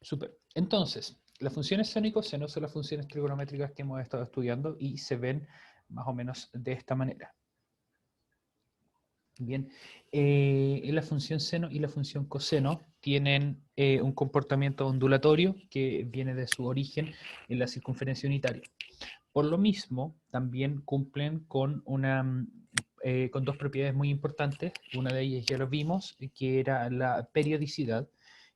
Súper. Entonces, las funciones seno y coseno son las funciones trigonométricas que hemos estado estudiando y se ven más o menos de esta manera. Bien, la función seno y la función coseno tienen un comportamiento ondulatorio que viene de su origen en la circunferencia unitaria. Por lo mismo, también cumplen con con dos propiedades muy importantes. Una de ellas ya lo vimos, que era la periodicidad.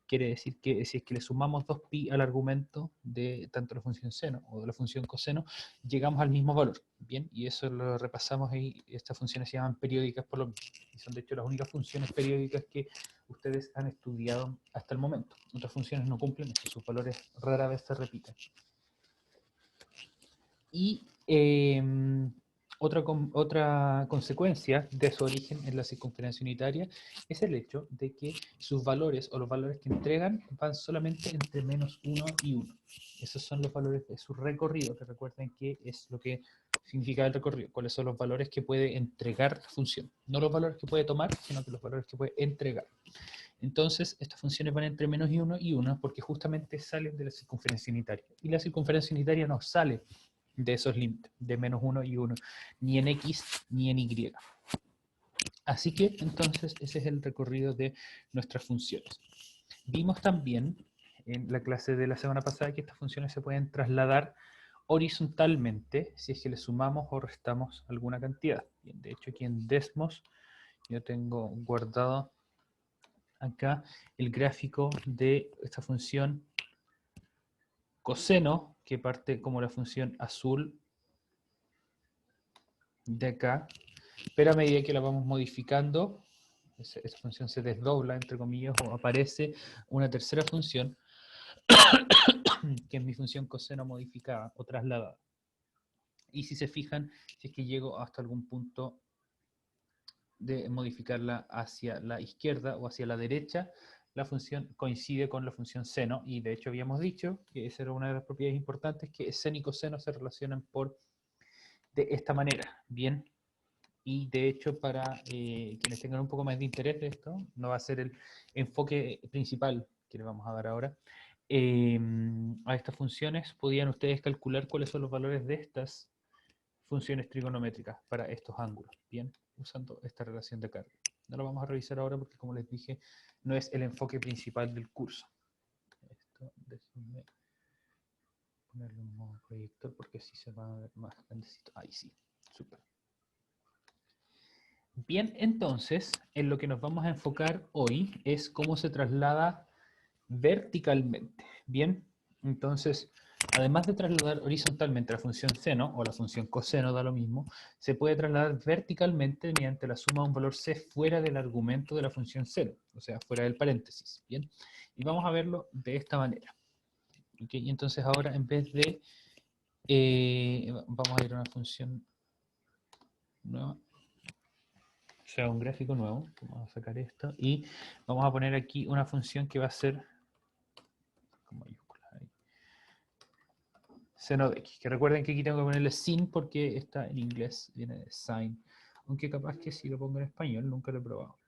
Quiere decir que si es que le sumamos 2pi al argumento de tanto la función seno o de la función coseno, llegamos al mismo valor. Bien, y eso lo repasamos y estas funciones se llaman periódicas por lo mismo. Y son de hecho las únicas funciones periódicas que ustedes han estudiado hasta el momento. Otras funciones no cumplen eso, sus valores rara vez se repiten. Y otra consecuencia de su origen en la circunferencia unitaria es el hecho de que sus valores o los valores que entregan van solamente entre -1 y 1. Esos son los valores de su recorrido, que recuerden que es lo que significa el recorrido, cuáles son los valores que puede entregar la función. No los valores que puede tomar, sino que los valores que puede entregar. Entonces, estas funciones van entre -1 y 1 porque justamente salen de la circunferencia unitaria. Y la circunferencia unitaria no sale de esos límites, de -1 y 1, ni en X ni en Y. Así que, entonces, ese es el recorrido de nuestras funciones. Vimos también en la clase de la semana pasada que estas funciones se pueden trasladar horizontalmente si es que le sumamos o restamos alguna cantidad. Bien, de hecho, aquí en Desmos yo tengo guardado acá el gráfico de esta función coseno, que parte como la función azul de acá, pero a medida que la vamos modificando, esa función se desdobla, entre comillas, o aparece una tercera función, que es mi función coseno modificada o trasladada. Y si se fijan, si es que llego hasta algún punto de modificarla hacia la izquierda o hacia la derecha, la función coincide con la función seno, y de hecho habíamos dicho que esa era una de las propiedades importantes, que seno y coseno se relacionan de esta manera, ¿bien? Y de hecho, para quienes tengan un poco más de interés de esto, no va a ser el enfoque principal que le vamos a dar ahora, a estas funciones, podían ustedes calcular cuáles son los valores de estas funciones trigonométricas para estos ángulos, bien, usando esta relación de carga. No lo vamos a revisar ahora porque, como les dije, no es el enfoque principal del curso. Esto, déjenme ponerle un modo proyector porque así se va a ver más grandecito. Ahí sí, súper. Bien, entonces, en lo que nos vamos a enfocar hoy es cómo se traslada verticalmente. Bien, entonces, además de trasladar horizontalmente la función seno o la función coseno, da lo mismo, se puede trasladar verticalmente mediante la suma de un valor c fuera del argumento de la función seno, o sea, fuera del paréntesis. Bien, y vamos a verlo de esta manera. ¿Okay? Y entonces ahora, en vez de, vamos a ir a una función nueva, o sea, un gráfico nuevo. Vamos a sacar esto y vamos a poner aquí una función que va a ser con mayúsculas ahí, seno de x, que recuerden que aquí tengo que ponerle sin porque está en inglés, viene de sin, aunque capaz que si lo pongo en español, nunca lo he probado.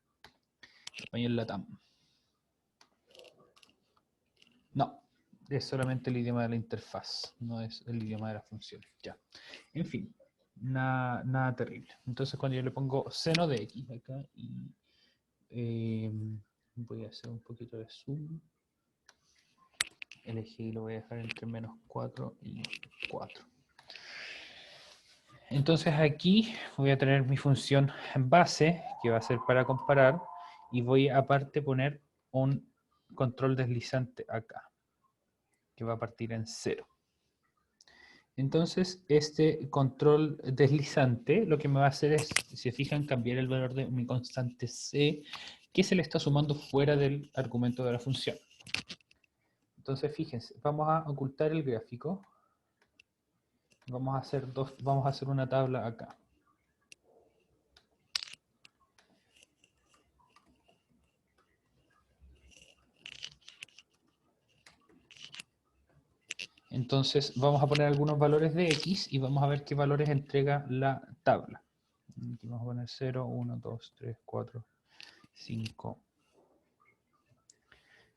Español latam. No, es solamente el idioma de la interfaz, no es el idioma de la función. Ya. En fin, nada terrible. Entonces cuando yo le pongo seno de x acá y voy a hacer un poquito de zoom, elegí, lo voy a dejar entre -4 y 4. Entonces aquí voy a tener mi función base, que va a ser para comparar, y voy aparte poner un control deslizante acá, que va a partir en 0. Entonces este control deslizante lo que me va a hacer es, si se fijan, cambiar el valor de mi constante c, que se le está sumando fuera del argumento de la función. Entonces fíjense, vamos a ocultar el gráfico. Vamos a hacer una tabla acá. Entonces vamos a poner algunos valores de x y vamos a ver qué valores entrega la tabla. Aquí vamos a poner 0, 1, 2, 3, 4, 5,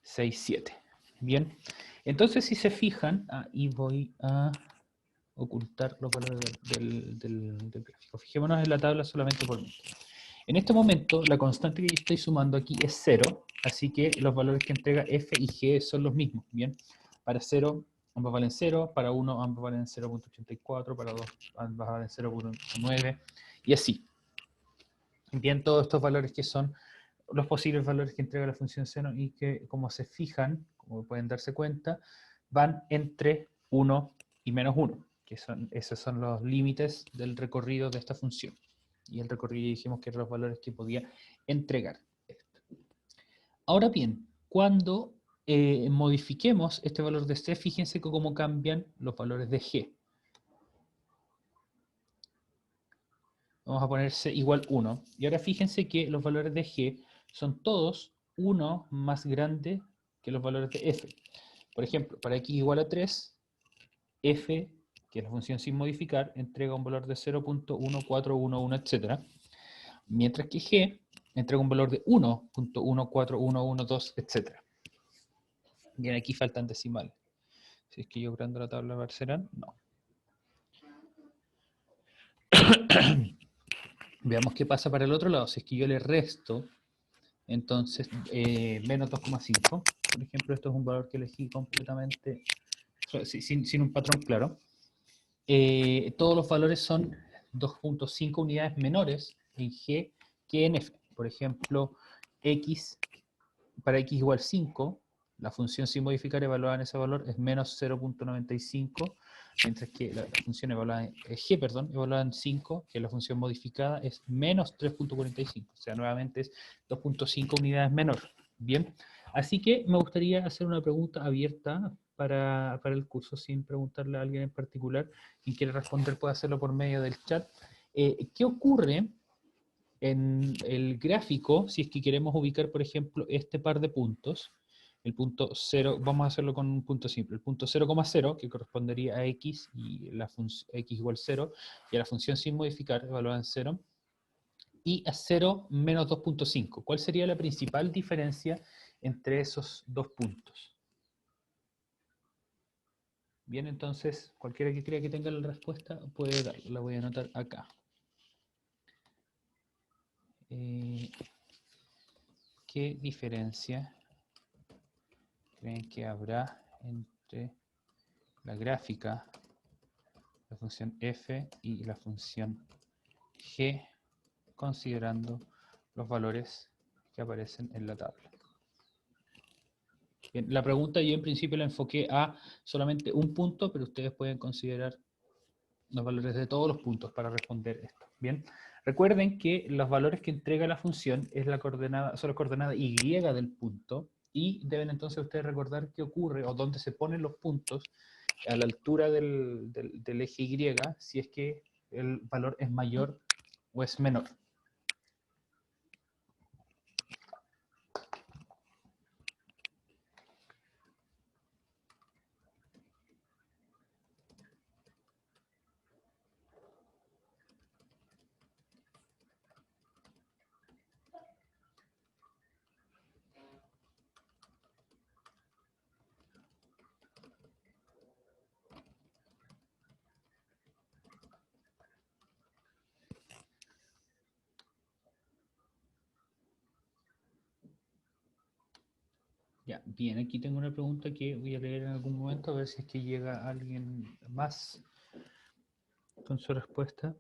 6, 7. Bien, entonces si se fijan, y voy a ocultar los valores del gráfico. Fijémonos en la tabla solamente por minuto. En este momento, la constante que yo estoy sumando aquí es 0, así que los valores que entrega f y g son los mismos. Bien, para 0 ambos valen 0, para 1 ambos valen 0.84, para 2 ambos valen 0.9, y así. Bien, todos estos valores que son los posibles valores que entrega la función seno y que, como se fijan, como pueden darse cuenta, van entre 1 y menos 1, que esos son los límites del recorrido de esta función. Y el recorrido dijimos que eran los valores que podía entregar. Ahora bien, cuando modifiquemos este valor de C, fíjense cómo cambian los valores de G. Vamos a poner C igual 1. Y ahora fíjense que los valores de G son todos 1 más grande que los valores de F. Por ejemplo, para x igual a 3, f, que es la función sin modificar, entrega un valor de 0.1411, etc. Mientras que g entrega un valor de 1.141112, etc. Bien, aquí faltan decimales. Si es que yo grando la tabla Barcerán, no. Veamos qué pasa para el otro lado. Si es que yo le resto, entonces, menos 2,5. Por ejemplo, esto es un valor que elegí completamente sin un patrón claro. Todos los valores son 2.5 unidades menores en G que en F. Por ejemplo, para x igual 5, la función sin modificar evaluada en ese valor es menos 0.95, mientras que la función evaluada en G, evaluada en 5, que es la función modificada, es menos 3.45. O sea, nuevamente es 2.5 unidades menor. Bien, así que me gustaría hacer una pregunta abierta para el curso, sin preguntarle a alguien en particular. Quien quiere responder puede hacerlo por medio del chat. ¿Qué ocurre en el gráfico si es que queremos ubicar, por ejemplo, este par de puntos? El punto 0, vamos a hacerlo con un punto simple. El punto 0,0, que correspondería a x, y la función x igual 0, y a la función sin modificar, evaluada en 0, y a 0 menos 2.5. ¿Cuál sería la principal diferencia entre esos dos puntos? Bien, entonces, cualquiera que crea que tenga la respuesta puede darla. La voy a anotar acá. ¿Qué diferencia creen que habrá entre la gráfica, la función f y la función g, considerando los valores que aparecen en la tabla? Bien, la pregunta yo en principio la enfoqué a solamente un punto, pero ustedes pueden considerar los valores de todos los puntos para responder esto. Bien, recuerden que los valores que entrega la función es son la coordenada y del punto, y deben entonces ustedes recordar qué ocurre o dónde se ponen los puntos a la altura del eje Y si es que el valor es mayor o es menor. Ya, bien, aquí tengo una pregunta que voy a leer en algún momento, a ver si es que llega alguien más con su respuesta.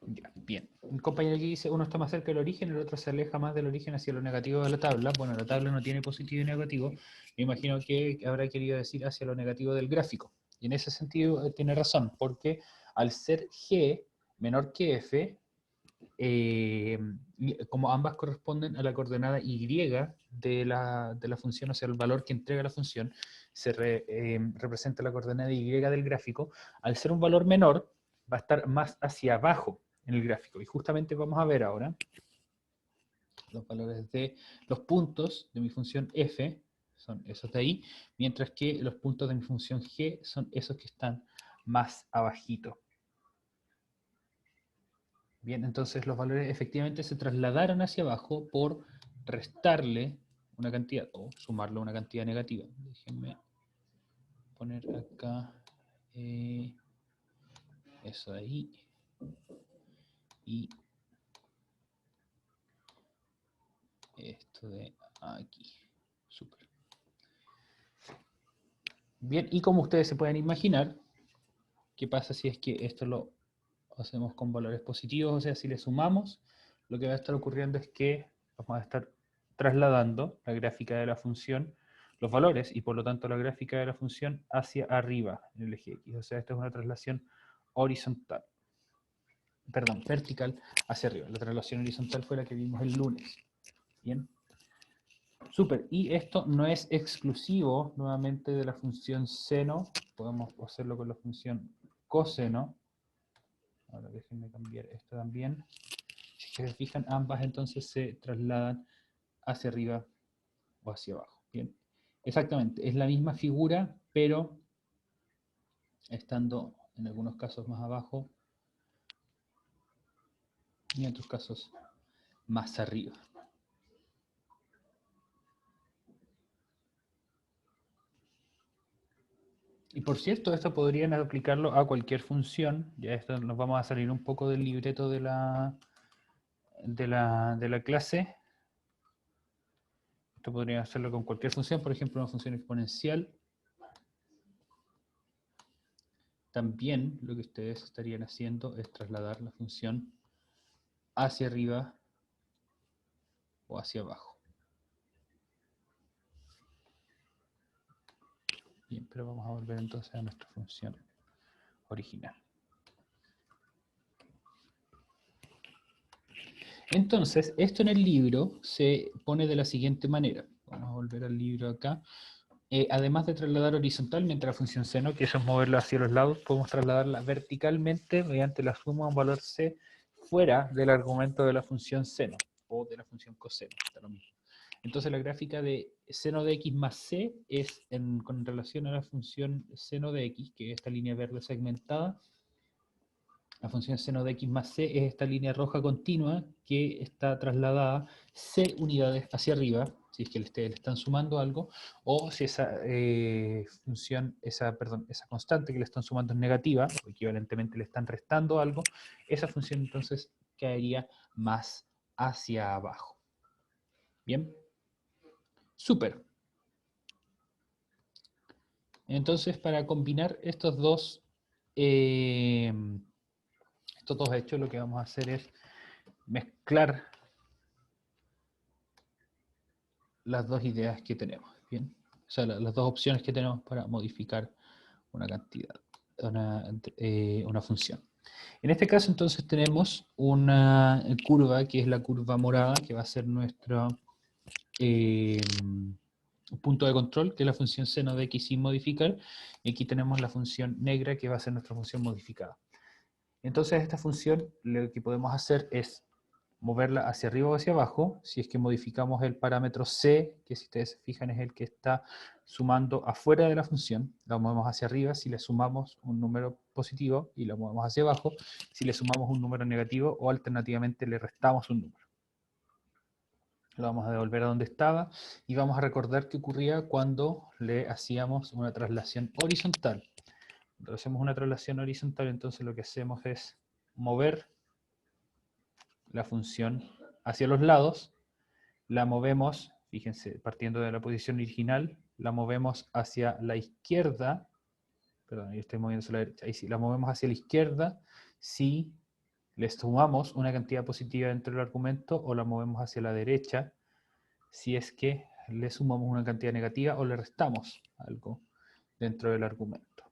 Ya, bien. Un compañero aquí dice, uno está más cerca del origen, el otro se aleja más del origen hacia lo negativo de la tabla. Bueno, la tabla no tiene positivo y negativo. Me imagino que habrá querido decir hacia lo negativo del gráfico. Y en ese sentido tiene razón, porque al ser G menor que F, como ambas corresponden a la coordenada y de la función, o sea, el valor que entrega la función, representa la coordenada y del gráfico. Al ser un valor menor, va a estar más hacia abajo en el gráfico. Y justamente vamos a ver ahora los valores de los puntos de mi función f, son esos de ahí, mientras que los puntos de mi función g son esos que están más abajito. Bien, entonces los valores efectivamente se trasladaron hacia abajo por restarle una cantidad o sumarle una cantidad negativa. Déjenme poner acá eso de ahí y esto de aquí. Súper. Bien, y como ustedes se pueden imaginar, ¿qué pasa si es que esto lo hacemos con valores positivos? O sea, si le sumamos, lo que va a estar ocurriendo es que vamos a estar trasladando la gráfica de la función, los valores, y por lo tanto la gráfica de la función hacia arriba en el eje X. O sea, esto es una traslación horizontal. Perdón, vertical hacia arriba. La traslación horizontal fue la que vimos el lunes. Bien. Súper. Y esto no es exclusivo, nuevamente, de la función seno. Podemos hacerlo con la función coseno. Ahora déjenme cambiar esto también. Si se fijan, ambas entonces se trasladan hacia arriba o hacia abajo. Bien. Exactamente. Es la misma figura, pero estando en algunos casos más abajo y en otros casos más arriba. Y por cierto, esto podrían aplicarlo a cualquier función. Ya esto nos vamos a salir un poco del libreto de la clase. Esto podría hacerlo con cualquier función, por ejemplo, una función exponencial. También lo que ustedes estarían haciendo es trasladar la función hacia arriba o hacia abajo. Bien, pero vamos a volver entonces a nuestra función original. Entonces, esto en el libro se pone de la siguiente manera. Vamos a volver al libro acá. Además de trasladar horizontalmente la función seno, que eso es moverla hacia los lados, podemos trasladarla verticalmente mediante la suma de un valor c fuera del argumento de la función seno o de la función coseno. Está lo mismo. Entonces la gráfica de seno de x más c es con relación a la función seno de x, que es esta línea verde segmentada. La función seno de x más c es esta línea roja continua que está trasladada c unidades hacia arriba, si es que le están sumando algo, o si esa esa constante que le están sumando es negativa, o equivalentemente le están restando algo, esa función entonces caería más hacia abajo. ¿Bien? Súper. Entonces, para combinar estos dos hechos, lo que vamos a hacer es mezclar las dos ideas que tenemos, ¿bien? O sea, las dos opciones que tenemos para modificar una cantidad, una función. En este caso, entonces, tenemos una curva, que es la curva morada, que va a ser nuestro punto de control, que es la función seno de x sin modificar, y aquí tenemos la función negra, que va a ser nuestra función modificada. Entonces, esta función, lo que podemos hacer es moverla hacia arriba o hacia abajo, si es que modificamos el parámetro c, que si ustedes se fijan es el que está sumando afuera de la función, la movemos hacia arriba si le sumamos un número positivo y la movemos hacia abajo si le sumamos un número negativo o alternativamente le restamos un número. Lo vamos a devolver a donde estaba y vamos a recordar qué ocurría cuando le hacíamos una traslación horizontal. Cuando hacemos una traslación horizontal, entonces lo que hacemos es mover la función hacia los lados, la movemos, fíjense, partiendo de la posición original, la movemos hacia la izquierda, perdón, ahí estoy moviendo hacia la derecha, ahí sí, la movemos hacia la izquierda si le sumamos una cantidad positiva dentro del argumento, o la movemos hacia la derecha si es que le sumamos una cantidad negativa o le restamos algo dentro del argumento.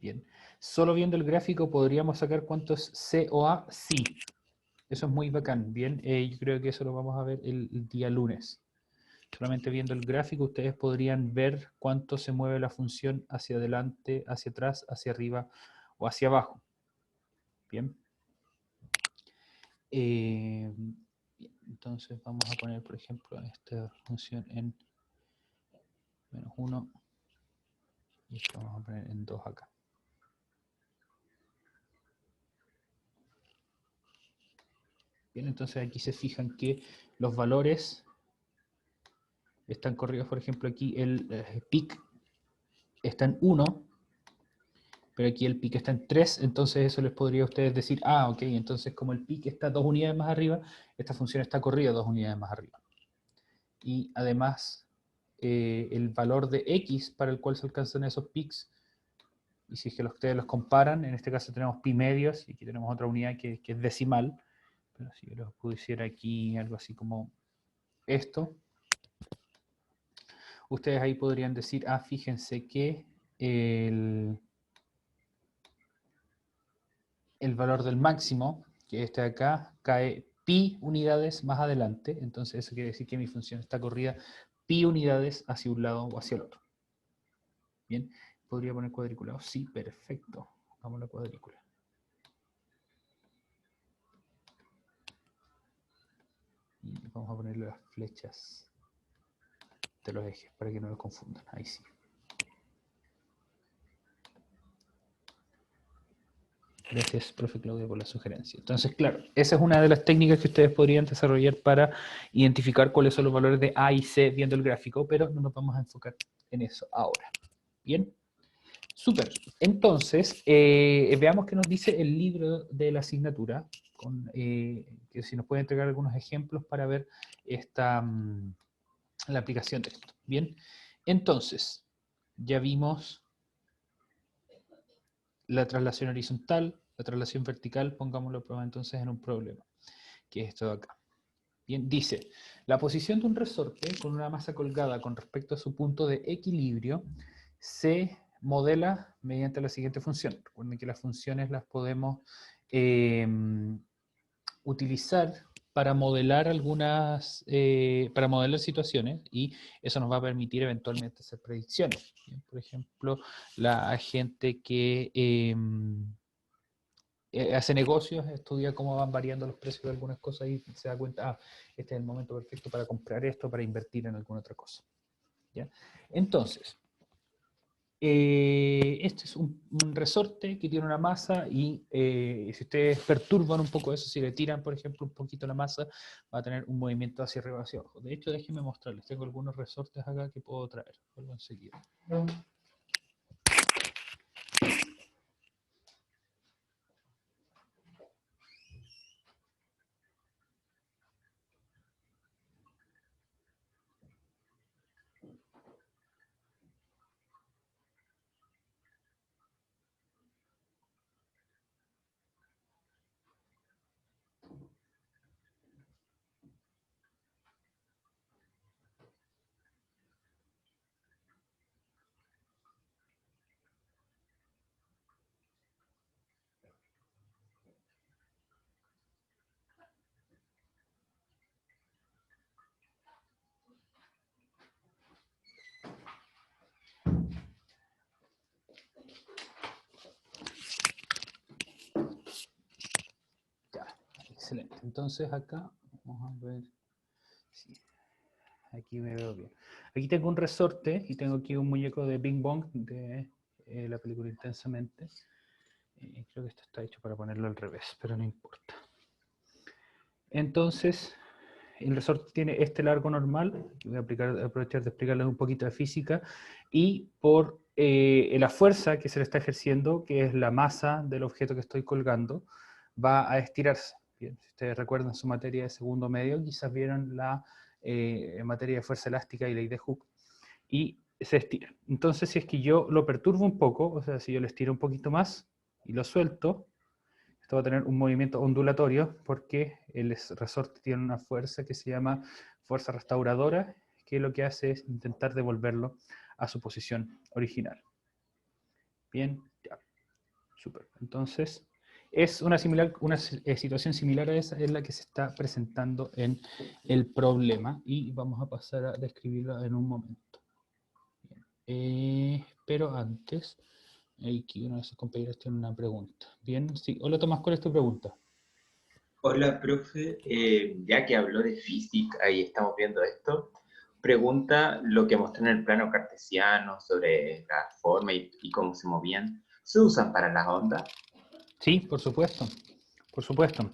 Bien. Solo viendo el gráfico podríamos sacar cuánto es COA. Sí. Eso es muy bacán. Bien. Yo creo que eso lo vamos a ver el día lunes. Solamente viendo el gráfico ustedes podrían ver cuánto se mueve la función hacia adelante, hacia atrás, hacia arriba o hacia abajo. Bien. Entonces vamos a poner, por ejemplo, esta función en -1 y esto vamos a poner en 2 acá. Bien, entonces aquí se fijan que los valores están corridos, por ejemplo, aquí el peak está en 1, pero aquí el peak está en 3, entonces eso les podría a ustedes decir, ah, ok, entonces como el peak está 2 unidades más arriba, esta función está corrida 2 unidades más arriba. Y además, el valor de x para el cual se alcanzan esos peaks, y si es que ustedes los comparan, en este caso tenemos pi medios, y aquí tenemos otra unidad que es decimal, pero si yo les pusiera aquí algo así como esto, ustedes ahí podrían decir, ah, fíjense que el valor del máximo, que este de acá, cae pi unidades más adelante, entonces eso quiere decir que mi función está corrida pi unidades hacia un lado o hacia el otro. Bien, ¿podría poner cuadriculado? Sí, perfecto. Vamos a la cuadrícula. Y vamos a ponerle las flechas de los ejes para que no los confundan. Ahí sí. Gracias, profe Claudia, por la sugerencia. Entonces, claro, esa es una de las técnicas que ustedes podrían desarrollar para identificar cuáles son los valores de A y C viendo el gráfico, pero no nos vamos a enfocar en eso ahora. Bien, súper. Entonces, veamos qué nos dice el libro de la asignatura, que si nos puede entregar algunos ejemplos para ver la aplicación de esto. Bien, entonces, ya vimos la traslación horizontal, la traslación vertical, pongámoslo a prueba entonces en un problema, que es esto de acá. Bien, dice, la posición de un resorte con una masa colgada con respecto a su punto de equilibrio se modela mediante la siguiente función. Recuerden que las funciones las podemos utilizar para modelar para modelar situaciones, y eso nos va a permitir eventualmente hacer predicciones. Bien, por ejemplo, la gente que hace negocios, estudia cómo van variando los precios de algunas cosas y se da cuenta, ah, este es el momento perfecto para comprar esto, para invertir en alguna otra cosa. ¿Ya? Entonces, este es un resorte que tiene una masa y si ustedes perturban un poco eso, si le tiran, por ejemplo, un poquito la masa, va a tener un movimiento hacia arriba, hacia abajo. De hecho, déjenme mostrarles, tengo algunos resortes acá que puedo traer. Vuelvo enseguida. Ya, excelente. Entonces acá, vamos a ver si aquí me veo bien. Aquí tengo un resorte y tengo aquí un muñeco de Bing Bong de la película Intensamente. Creo que esto está hecho para ponerlo al revés, pero no importa. Entonces, el resorte tiene este largo normal, voy a aprovechar de explicarles un poquito de física, y por la fuerza que se le está ejerciendo, que es la masa del objeto que estoy colgando, va a estirarse. Bien, si ustedes recuerdan su materia de segundo medio, quizás vieron la materia de fuerza elástica y ley de Hooke, y se estira. Entonces, si es que yo lo perturbo un poco, o sea, si yo lo estiro un poquito más y lo suelto, esto va a tener un movimiento ondulatorio porque el resorte tiene una fuerza que se llama fuerza restauradora, que lo que hace es intentar devolverlo a su posición original. Bien, ya. Súper. Entonces, es una situación similar a esa en la que se está presentando en el problema y vamos a pasar a describirla en un momento. Pero antes, aquí uno de sus compañeros tiene una pregunta. Bien, sí. Hola Tomás, ¿cuál es tu pregunta? Hola, profe. Ya que habló de física, ahí estamos viendo esto. Pregunta lo que mostré en el plano cartesiano sobre la forma y cómo se movían. ¿Se usan para las ondas? Sí, por supuesto. Por supuesto.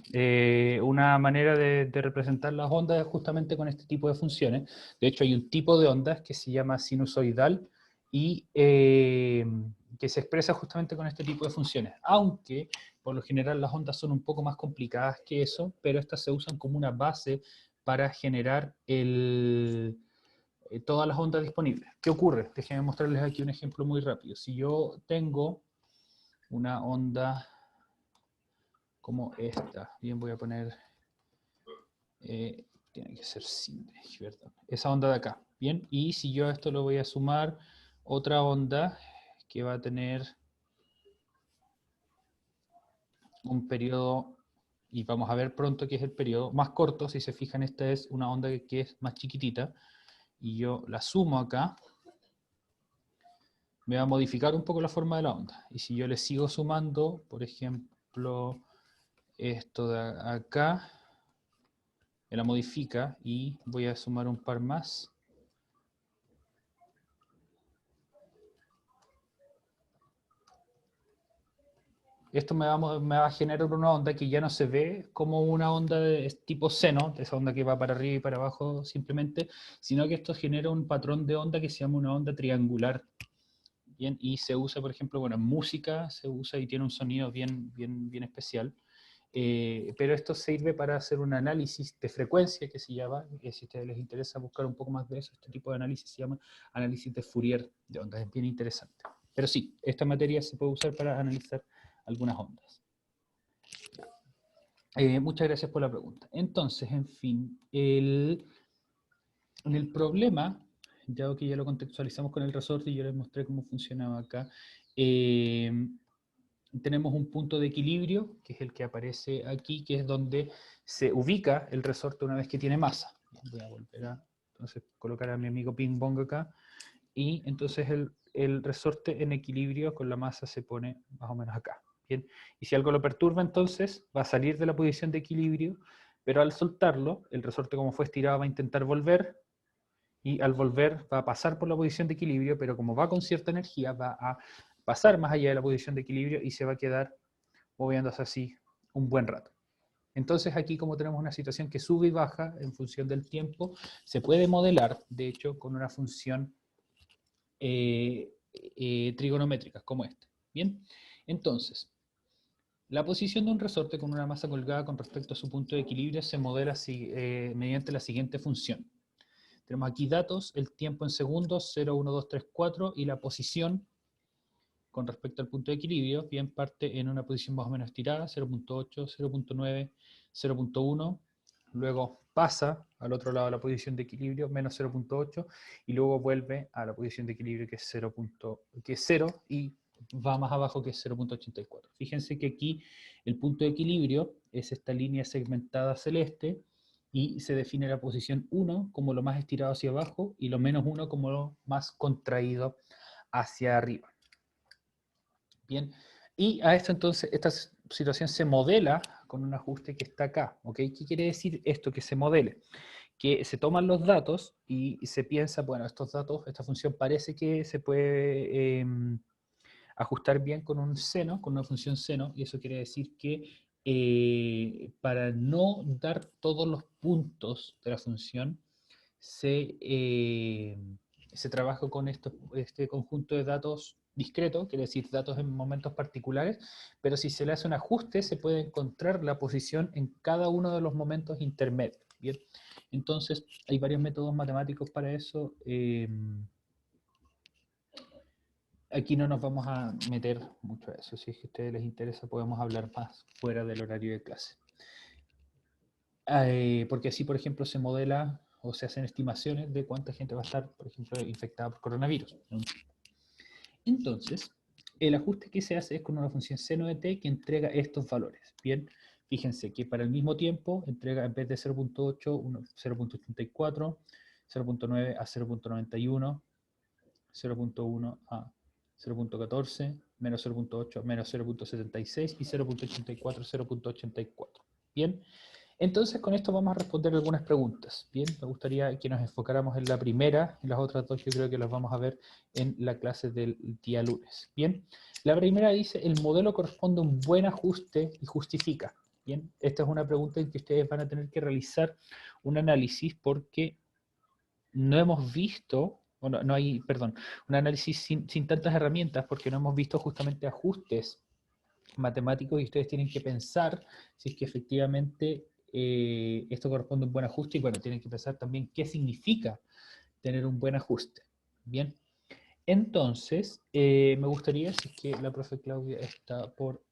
Una manera de representar las ondas es justamente con este tipo de funciones. De hecho, hay un tipo de ondas que se llama sinusoidal y que se expresa justamente con este tipo de funciones. Aunque, por lo general, las ondas son un poco más complicadas que eso, pero estas se usan como una base para generar todas las ondas disponibles. ¿Qué ocurre? Déjenme mostrarles aquí un ejemplo muy rápido. Si yo tengo una onda como esta. Bien, voy a poner, tiene que ser sin, ¿verdad? Esa onda de acá. Bien, y si yo a esto lo voy a sumar otra onda que va a tener un periodo, y vamos a ver pronto qué es el periodo más corto. Si se fijan, esta es una onda que es más chiquitita, y yo la sumo acá, me va a modificar un poco la forma de la onda. Y si yo le sigo sumando, por ejemplo, esto de acá, me la modifica y voy a sumar un par más. Esto me va a generar una onda que ya no se ve como una onda de tipo seno, de esa onda que va para arriba y para abajo simplemente, sino que esto genera un patrón de onda que se llama una onda triangular. Bien, y se usa, por ejemplo, bueno, en música se usa y tiene un sonido bien especial. Pero esto sirve para hacer un análisis de frecuencia que se llama, que si a ustedes les interesa buscar un poco más de eso, este tipo de análisis se llama análisis de Fourier de ondas, es bien interesante. Pero sí, esta materia se puede usar para analizar algunas ondas. Muchas gracias por la pregunta. Entonces, en fin, en el problema, ya que ya lo contextualizamos con el resorte y yo les mostré cómo funcionaba acá, eh, tenemos un punto de equilibrio, que es el que aparece aquí, que es donde se ubica el resorte una vez que tiene masa. Voy a volver a entonces, colocar a mi amigo ping pong acá, y entonces el resorte en equilibrio con la masa se pone más o menos acá. Bien, y si algo lo perturba, entonces va a salir de la posición de equilibrio, pero al soltarlo, el resorte como fue estirado va a intentar volver, y al volver va a pasar por la posición de equilibrio, pero como va con cierta energía, va a pasar más allá de la posición de equilibrio y se va a quedar moviéndose así un buen rato. Entonces aquí, como tenemos una situación que sube y baja en función del tiempo, se puede modelar, de hecho, con una función trigonométricas como esta. Bien, entonces, la posición de un resorte con una masa colgada con respecto a su punto de equilibrio se modela mediante la siguiente función. Tenemos aquí datos, el tiempo en segundos, 0, 1, 2, 3, 4, y la posición con respecto al punto de equilibrio, bien parte en una posición más o menos estirada, 0.8, 0.9, 0.1, luego pasa al otro lado de la posición de equilibrio, menos 0.8, y luego vuelve a la posición de equilibrio que es 0, que es 0 y va más abajo que es 0.84. Fíjense que aquí el punto de equilibrio es esta línea segmentada celeste y se define la posición 1 como lo más estirado hacia abajo y lo menos 1 como lo más contraído hacia arriba. Bien, y a esto entonces, esta situación se modela con un ajuste que está acá, ¿ok? ¿Qué quiere decir esto, que se modele? Que se toman los datos y se piensa, bueno, estos datos, esta función parece que se puede ajustar bien con un seno, con una función seno, y eso quiere decir que para no dar todos los puntos de la función, se trabaja con este conjunto de datos discretos, quiere decir datos en momentos particulares, pero si se le hace un ajuste se puede encontrar la posición en cada uno de los momentos intermedios. ¿Bien? Entonces hay varios métodos matemáticos para eso. Aquí no nos vamos a meter mucho a eso. Si es que a ustedes les interesa podemos hablar más fuera del horario de clase. Porque así, por ejemplo, se modela o se hacen estimaciones de cuánta gente va a estar, por ejemplo, infectada por coronavirus. Entonces, el ajuste que se hace es con una función seno de t que entrega estos valores. Bien, fíjense que para el mismo tiempo entrega en vez de 0.8, 0.84, 0.9 a 0.91, 0.1 a 0.14, menos 0.8, menos 0.76 y 0.84, 0.84. Bien, entonces con esto vamos a responder algunas preguntas. Bien, me gustaría que nos enfocáramos en la primera, y las otras dos yo creo que las vamos a ver en la clase del día lunes. Bien, la primera dice, el modelo corresponde a un buen ajuste y justifica. Bien, esta es una pregunta en que ustedes van a tener que realizar un análisis porque no hemos visto, o no hay, perdón, un análisis sin tantas herramientas porque no hemos visto justamente ajustes matemáticos y ustedes tienen que pensar si es que efectivamente esto corresponde a un buen ajuste y bueno, tienen que pensar también qué significa tener un buen ajuste. Bien, entonces me gustaría, si es que la profe Claudia está por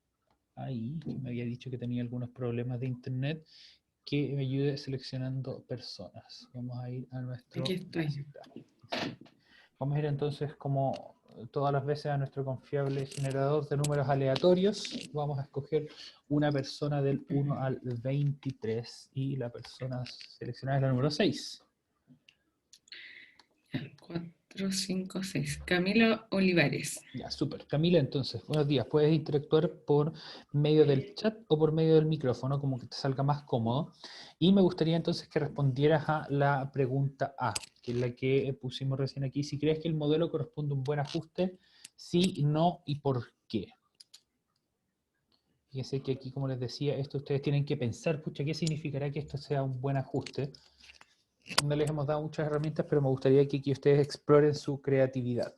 ahí, que me había dicho que tenía algunos problemas de internet, que me ayude seleccionando personas. Vamos a ir a nuestro... Aquí estoy. Vamos a ir entonces, como todas las veces, a nuestro confiable generador de números aleatorios. Vamos a escoger una persona del 1 al 23 y la persona seleccionada es la número 6. 4, 5, 6. Camila Olivares. Ya, súper. Camila, entonces, buenos días. Puedes interactuar por medio del chat o por medio del micrófono, como que te salga más cómodo. Y me gustaría entonces que respondieras a la pregunta A, que es la que pusimos recién aquí. Si crees que el modelo corresponde a un buen ajuste, sí, no y por qué. Fíjense que aquí, como les decía, esto ustedes tienen que pensar, pucha, ¿qué significará que esto sea un buen ajuste? No les hemos dado muchas herramientas, pero me gustaría que ustedes exploren su creatividad.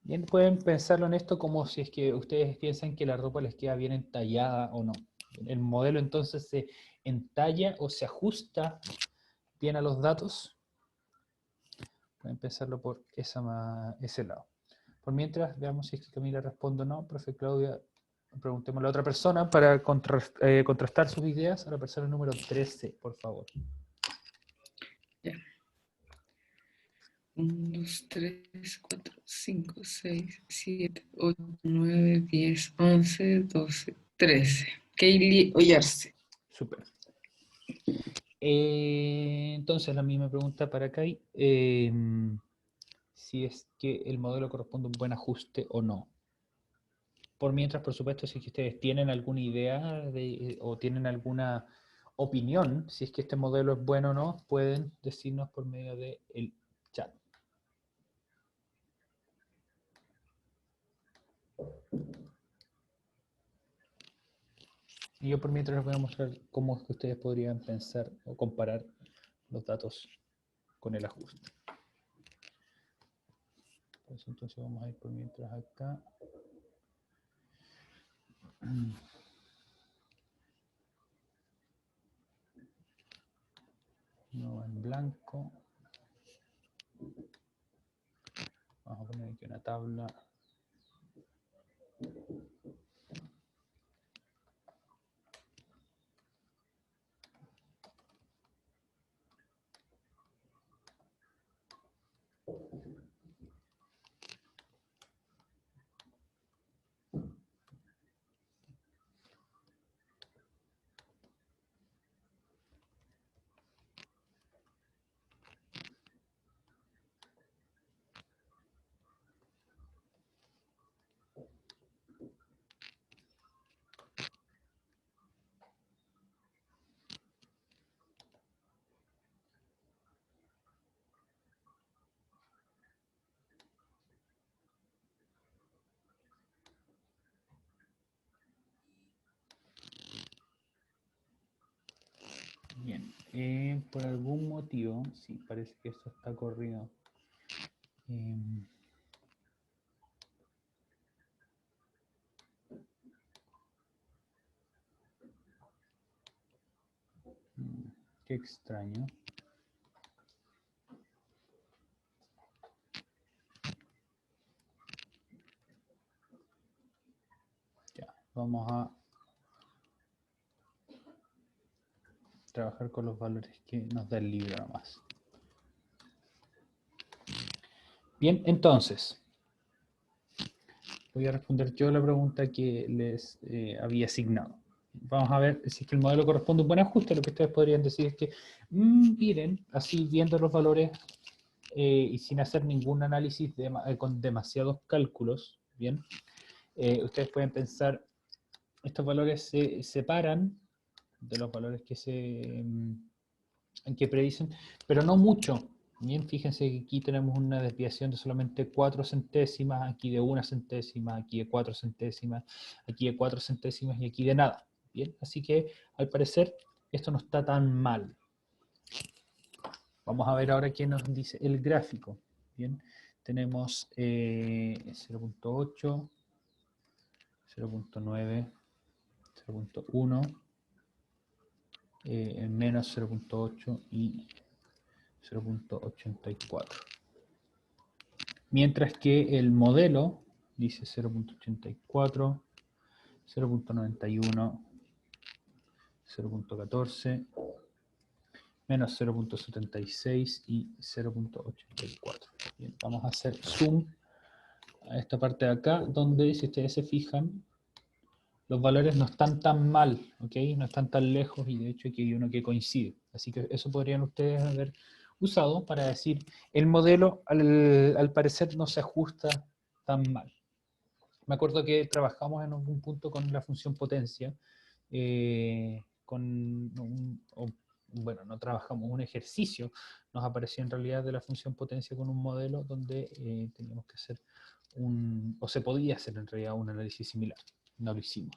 Bien, pueden pensarlo en esto como si es que ustedes piensan que la ropa les queda bien entallada o no. El modelo entonces se entalla o se ajusta bien a los datos. Pueden pensarlo por ese lado. Por mientras, veamos si es que Camila responde o no. Profe Claudia, preguntémosle a otra persona para contrastar sus ideas. A la persona número 13, por favor. Ya. 1, 2, 3, 4, 5, 6, 7, 8, 9, 10, 11, 12, 13. Kaylee Ollarse. Súper. Entonces, la misma pregunta para Kai. Si es que el modelo corresponde a un buen ajuste o no. Por mientras, por supuesto, si es que ustedes tienen alguna idea o tienen alguna opinión, si es que este modelo es bueno o no, pueden decirnos por medio del chat. Y yo por mientras les voy a mostrar cómo es que ustedes podrían pensar o comparar los datos con el ajuste. Entonces vamos a ir por mientras acá. No en blanco. Vamos a poner aquí una tabla. Bien, por algún motivo, sí, parece que esto está corrido. Qué extraño. Ya, vamos a trabajar con los valores que nos da el libro nomás. Bien, entonces, voy a responder yo la pregunta que les había asignado. Vamos a ver si es que el modelo corresponde a un buen ajuste. Lo que ustedes podrían decir es que, miren, así viendo los valores y sin hacer ningún análisis con demasiados cálculos, ¿bien? Ustedes pueden pensar, estos valores se separan de los valores que predicen, pero no mucho. Bien, fíjense que aquí tenemos una desviación de solamente 4 centésimas, aquí de 1 centésima, aquí de 4 centésimas, aquí de 4 centésimas y aquí de nada. Bien, así que al parecer esto no está tan mal. Vamos a ver ahora qué nos dice el gráfico. Bien, tenemos 0.8, 0.9, 0.1, menos 0.8 y 0.84. Mientras que el modelo dice 0.84, 0.91, 0.14, menos 0.76 y 0.84. Bien, vamos a hacer zoom a esta parte de acá, donde si ustedes se fijan, los valores no están tan mal, ¿ok? No están tan lejos y de hecho aquí hay uno que coincide. Así que eso podrían ustedes haber usado para decir, el modelo al parecer no se ajusta tan mal. Me acuerdo que trabajamos en algún punto con la función potencia, bueno, no trabajamos, un ejercicio nos apareció en realidad de la función potencia con un modelo donde teníamos que hacer o se podía hacer en realidad un análisis similar. No lo hicimos.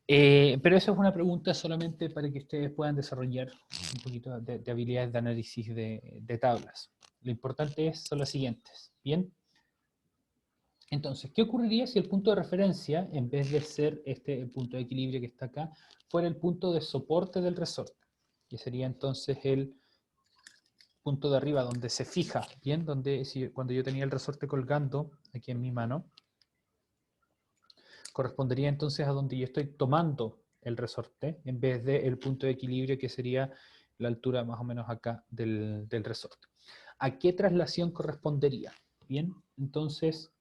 Pero eso es una pregunta solamente para que ustedes puedan desarrollar un poquito de habilidades de análisis de tablas. Lo importante son las siguientes. Bien. Entonces, ¿qué ocurriría si el punto de referencia, en vez de ser el punto de equilibrio que está acá, fuera el punto de soporte del resorte? Que sería entonces el punto de arriba donde se fija, ¿bien? Donde cuando yo tenía el resorte colgando aquí en mi mano, correspondería entonces a donde yo estoy tomando el resorte, en vez del punto de equilibrio que sería la altura más o menos acá del resorte. ¿A qué traslación correspondería? Bien, entonces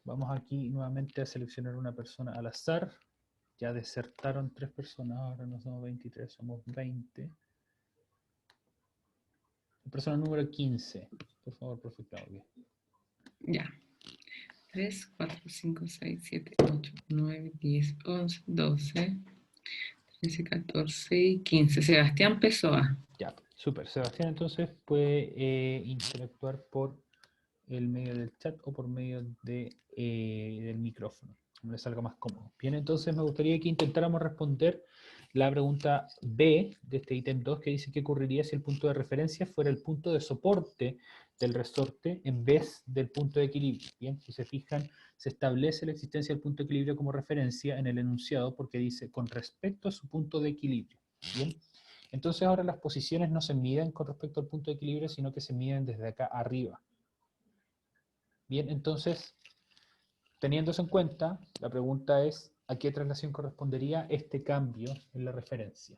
vamos aquí nuevamente a seleccionar una persona al azar. Ya desertaron 3 personas, ahora no somos 23, somos 20. Persona número 15. Por favor, profe Claudia. Ya. 3, 4, 5, 6, 7, 8, 9, 10, 11, 12, 13, 14 y 15. Sebastián Pessoa. Ya, súper. Sebastián entonces puede interactuar por el medio del chat o por medio del micrófono, como le salga más cómodo. Bien, entonces me gustaría que intentáramos responder la pregunta B de este ítem 2, que dice qué ocurriría si el punto de referencia fuera el punto de soporte del resorte en vez del punto de equilibrio. Bien, si se fijan, se establece la existencia del punto de equilibrio como referencia en el enunciado porque dice con respecto a su punto de equilibrio. Bien, entonces ahora las posiciones no se miden con respecto al punto de equilibrio, sino que se miden desde acá arriba. Bien, entonces, teniendo eso en cuenta, la pregunta es, ¿a qué traslación correspondería este cambio en la referencia?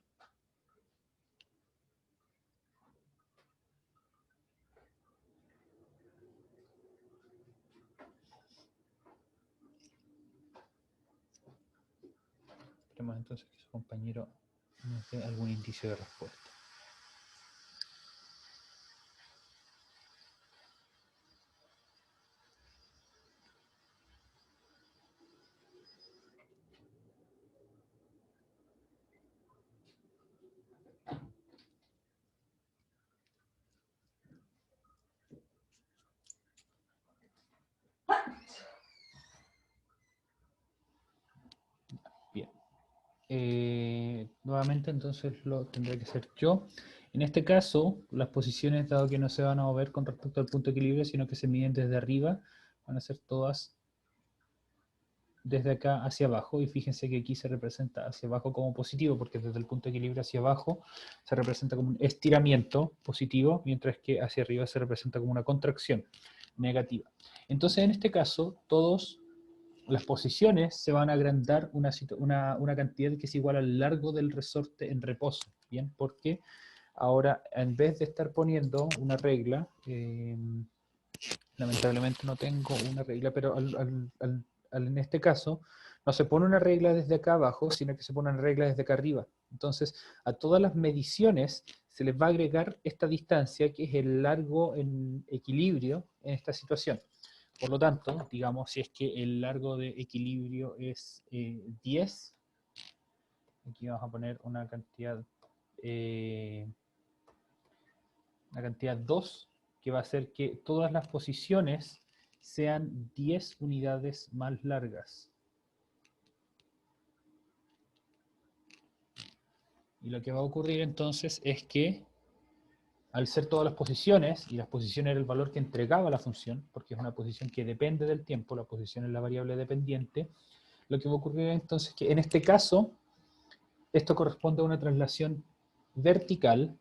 Esperemos entonces que su compañero nos dé algún indicio de respuesta. Bien. Nuevamente entonces lo tendré que hacer yo. En este caso, las posiciones, dado que no se van a mover con respecto al punto de equilibrio, sino que se miden desde arriba, van a ser todas desde acá hacia abajo, y fíjense que aquí se representa hacia abajo como positivo, porque desde el punto de equilibrio hacia abajo se representa como un estiramiento positivo, mientras que hacia arriba se representa como una contracción negativa. Entonces, en este caso, todas las posiciones se van a agrandar una cantidad que es igual al largo del resorte en reposo, ¿bien? Porque ahora, en vez de estar poniendo una regla, Lamentablemente no tengo una regla, pero en este caso no se pone una regla desde acá abajo, sino que se pone una regla desde acá arriba. Entonces, a todas las mediciones se les va a agregar esta distancia, que es el largo en equilibrio en esta situación. Por lo tanto, digamos, si es que el largo de equilibrio es 10, aquí vamos a poner una cantidad 2, que va a hacer que todas las posiciones sean 10 unidades más largas. Y lo que va a ocurrir entonces es que, al ser todas las posiciones, y las posiciones era el valor que entregaba la función, porque es una posición que depende del tiempo, la posición es la variable dependiente, lo que va a ocurrir entonces es que en este caso, esto corresponde a una traslación vertical,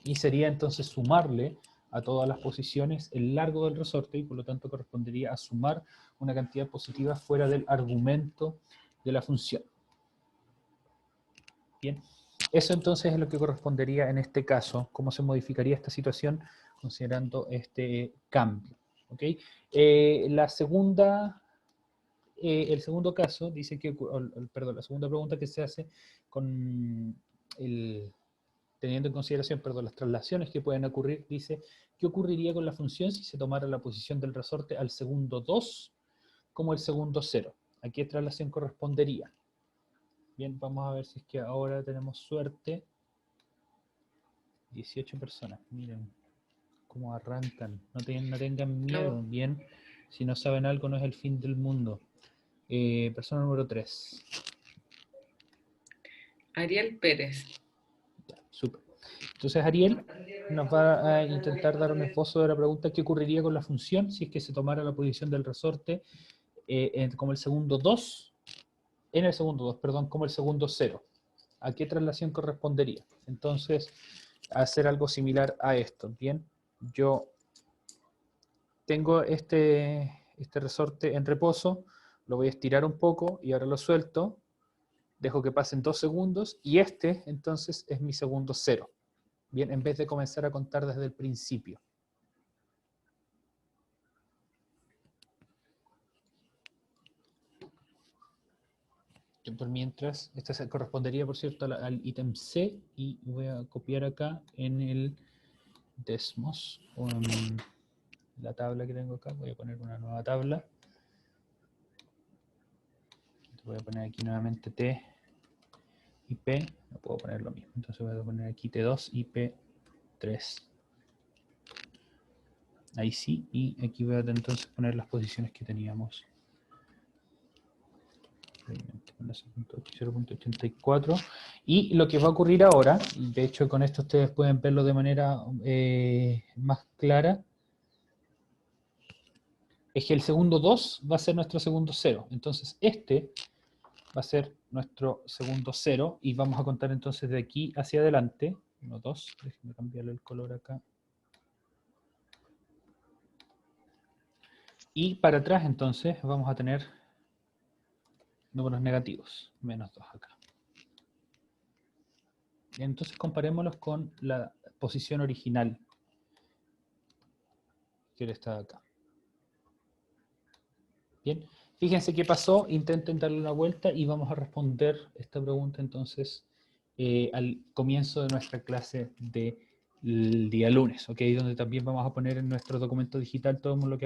y sería entonces sumarle a todas las posiciones el largo del resorte, y por lo tanto correspondería a sumar una cantidad positiva fuera del argumento de la función. Bien, eso entonces es lo que correspondería en este caso, cómo se modificaría esta situación considerando este cambio. ¿Okay? El segundo caso dice que, perdón, la segunda pregunta que se hace con teniendo en consideración, perdón, las traslaciones que pueden ocurrir, dice, ¿qué ocurriría con la función si se tomara la posición del resorte al segundo 2 como el segundo 0? ¿A qué traslación correspondería? Bien, vamos a ver si es que ahora tenemos suerte. 18 personas, miren cómo arrancan. No tengan miedo, bien. Si no saben algo, no es el fin del mundo. Persona número 3. Ariel Pérez. Ya, súper. Entonces Ariel nos va a intentar dar un esbozo de la pregunta: ¿qué ocurriría con la función si es que se tomara la posición del resorte como el segundo 2, en el segundo 2, perdón, como el segundo 0? ¿A qué traslación correspondería? Entonces, hacer algo similar a esto. Bien, yo tengo este resorte en reposo, lo voy a estirar un poco y ahora lo suelto, dejo que pasen 2 segundos y este entonces es mi segundo 0. Bien, en vez de comenzar a contar desde el principio. Yo por mientras, esta se correspondería, por cierto, al ítem C, y voy a copiar acá en el Desmos, o en la tabla que tengo acá, voy a poner una nueva tabla. Voy a poner aquí nuevamente T y P, no puedo poner lo mismo, entonces voy a poner aquí T2 y P3. Ahí sí, y aquí voy a entonces poner las posiciones que teníamos. 0.84. Y lo que va a ocurrir ahora, de hecho con esto ustedes pueden verlo de manera más clara, es que el segundo 2 va a ser nuestro segundo 0. Entonces este va a ser nuestro segundo 0 y vamos a contar entonces de aquí hacia adelante. 1, 2, déjenme cambiarle el color acá. Y para atrás entonces vamos a tener números negativos, menos 2 acá. Y entonces comparémoslos con la posición original, que está acá. Bien, fíjense qué pasó, intenten darle una vuelta y vamos a responder esta pregunta entonces al comienzo de nuestra clase del día lunes, ¿ok? Donde también vamos a poner en nuestro documento digital todo lo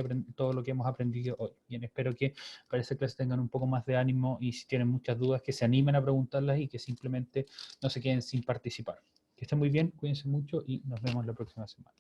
que hemos aprendido hoy. Bien, espero que para esa clase tengan un poco más de ánimo y si tienen muchas dudas que se animen a preguntarlas y que simplemente no se queden sin participar. Que estén muy bien, cuídense mucho y nos vemos la próxima semana.